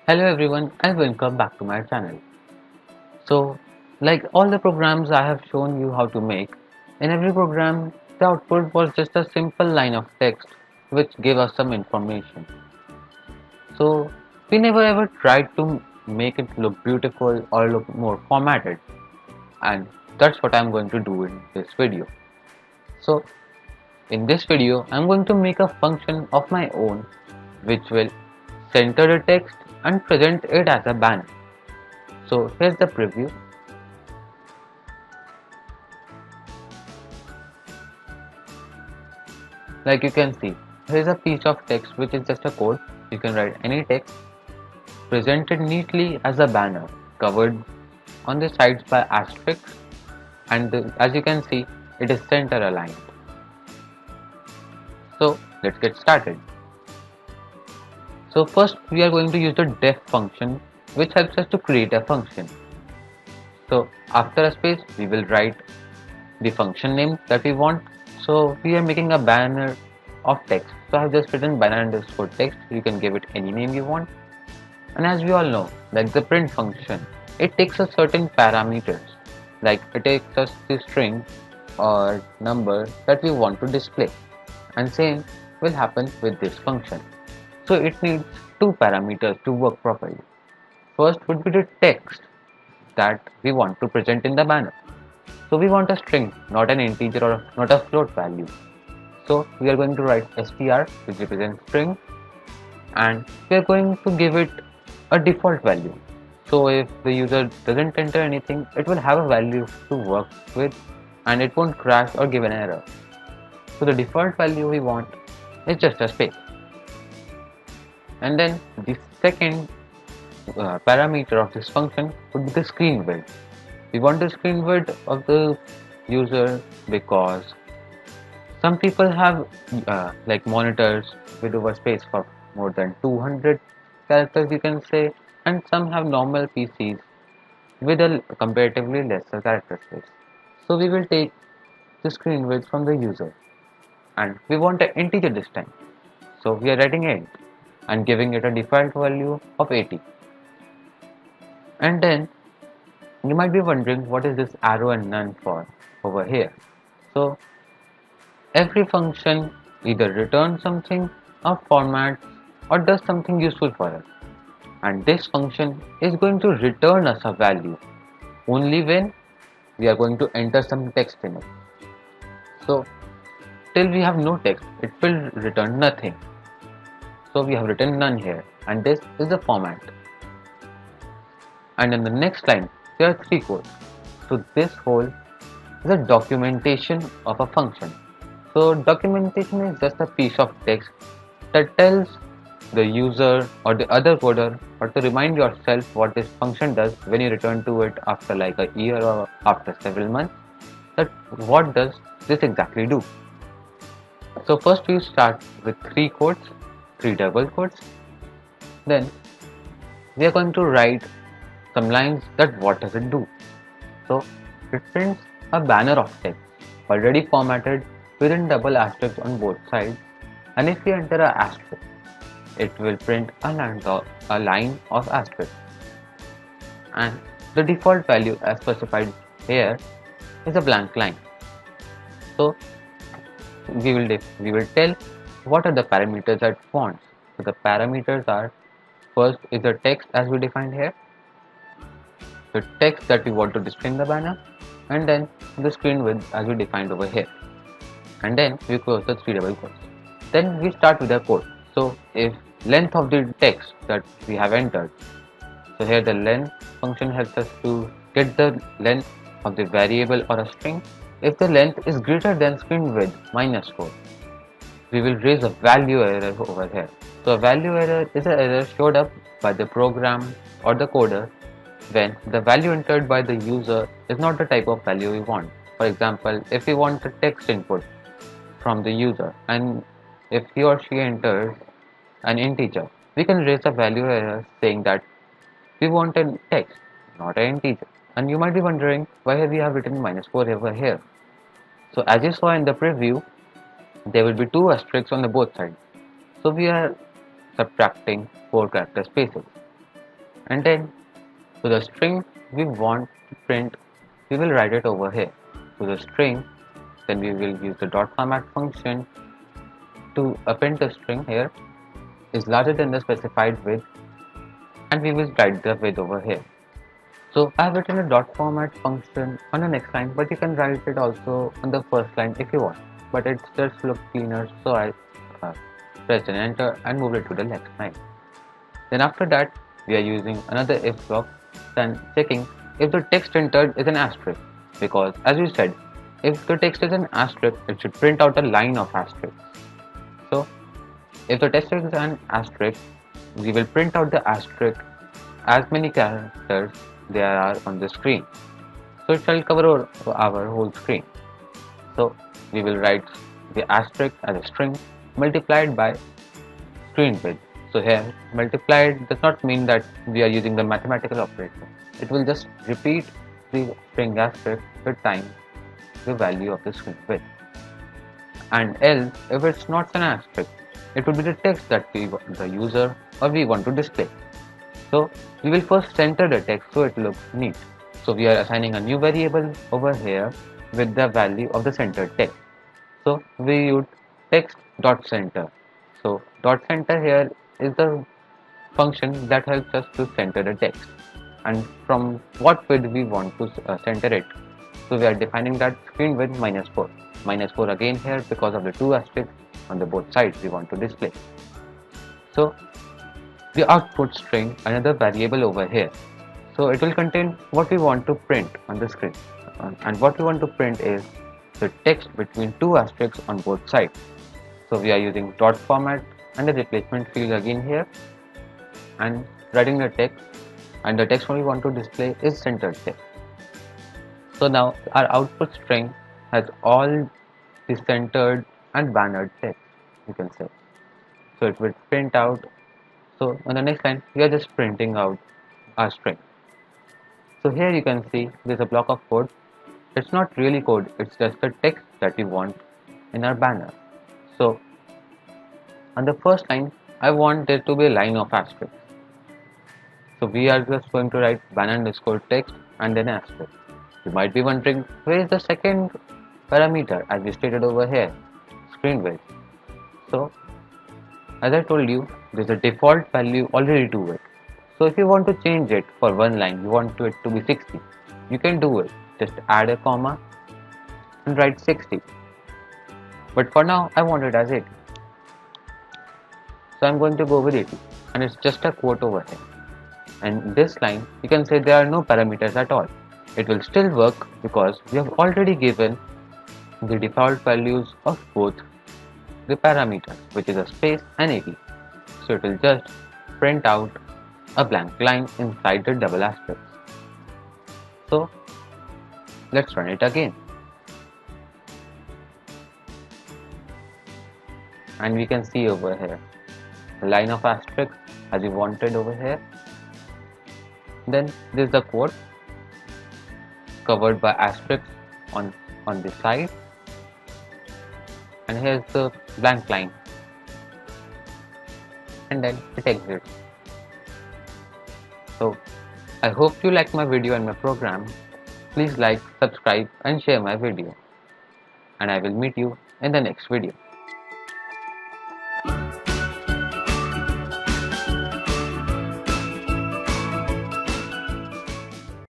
Hello everyone and welcome back to my channel. So, like all the programs I have shown you how to make, in every program the output was just a simple line of text which gave us some information. So, we never ever tried to make it look beautiful or look more formatted, and that's what I'm going to do in this video. So, in this video I'm going to make a function of my own which will center the text and present it as a banner. So, here's the preview. Like you can see, here is a piece of text which is just a code. You can write any text, presented neatly as a banner, covered on the sides by asterisks, and as you can see, it is center aligned. So let's get started. So first we are going to use the def function which helps us to create a function. So after a space we will write the function name that we want. So we are making a banner of text. So I have just written banner underscore text. You can give it any name you want. And as we all know, like the print function, it takes a certain parameters. Like it takes us the string or number that we want to display. And same will happen with this function. So it needs two parameters to work properly. First would be the text that we want to present in the banner. So we want a string, not an integer or not a float value. So we are going to write str which represents string, and we are going to give it a default value. So if the user doesn't enter anything, it will have a value to work with and it won't crash or give an error. So the default value we want is just a space. And then the second parameter of this function would be the screen width. We want the screen width of the user because some people have like monitors with over space for more than 200 characters you can say, and some have normal PCs with a comparatively lesser character space. So we will take the screen width from the user and we want an integer this time. So we are writing int and giving it a default value of 80. And then you might be wondering what is this arrow and none for over here. So every function either returns something or formats or does something useful for us, and this function is going to return us a value only when we are going to enter some text in it. So till we have no text, it will return nothing. So we have written none here, and this is the format. And in the next line there are three codes. So this whole is a documentation of a function. So documentation is just a piece of text that tells the user or the other coder or to remind yourself what this function does when you return to it after like a year or after several months, that what does this exactly do. So first we start with three double quotes. Then we are going to write some lines that what does it do. So it prints a banner of text already formatted within double asterisks on both sides, and if we enter a asterisk, it will print a line of asterisk. And the default value as specified here is a blank line. So we will tell what are the parameters at fonts. So the parameters are, first is the text as we defined here, the text that we want to display in the banner, and then the screen width as we defined over here, and then we close the three double quotes. Then we start with the code. So if length of the text that we have entered, so here the length function helps us to get the length of the variable or a string. If the length is greater than screen width -4, we will raise a value error over here. So a value error is an error showed up by the program or the coder when the value entered by the user is not the type of value we want. For example, if we want the text input from the user and if he or she enters an integer, we can raise a value error saying that we want a text, not an integer. And you might be wondering why we have written -4 over here. So as you saw in the preview, there will be two asterisks on the both sides. So we are subtracting 4 character spaces. And then to the string we want to print, we will write it over here. To the string, then we will use the dot format function to append the string here is larger than the specified width, and we will write the width over here. So I have written a dot format function on the next line, but you can write it also on the first line if you want. But it just looks cleaner, so I pressed an enter and moved it to the next line. Then after that, we are using another if block, then checking if the text entered is an asterisk, because as we said, if the text is an asterisk, it should print out a line of asterisk. So if the text is an asterisk, we will print out the asterisk as many characters there are on the screen. So it shall cover our whole screen. So we will write the asterisk as a string multiplied by screen width. So here multiplied does not mean that we are using the mathematical operator. It will just repeat the string asterisk with time the value of the screen width. And else, if it's not an asterisk, it will be the text that the user or we want to display. So we will first center the text so it looks neat. So we are assigning a new variable over here with the value of the centered text. So we use text.center. So dot center here is the function that helps us to center the text, and from what width we want to center it. So we are defining that screen width -4. -4 again here because of the two asterisks on the both sides we want to display. So the output string, another variable over here. So it will contain what we want to print on the screen, and what we want to print is the text between two asterisks on both sides. So we are using dot format and the replacement field again here, and writing the text, and the text we want to display is centered text. So now our output string has all the centered and bannered text, you can say. So it will print out. So on the next line, we are just printing out our string. So here you can see there's a block of code. It's not really code, it's just the text that we want in our banner. So on the first line, I want there to be a line of asterisk. So we are just going to write banner_text and then asterisk. You might be wondering, where is the second parameter as we stated over here, screen width? So as I told you, there's a default value already to it. So if you want to change it for one line, you want it to be 60, you can do it. Just add a comma and write 60. But for now, I want it as 80. So I'm going to go with 80, and it's just a quote over here. And this line, you can say there are no parameters at all. It will still work because we have already given the default values of both the parameters, which is a space and 80. So it will just print out a blank line inside the double asterisk. So let's run it again. And we can see over here a line of asterisk as we wanted over here. Then this is the quote covered by asterisk on the side, and here's the blank line, and then it exits. So I hope you like my video and my program. Please like, subscribe and share my video, and I will meet you in the next video.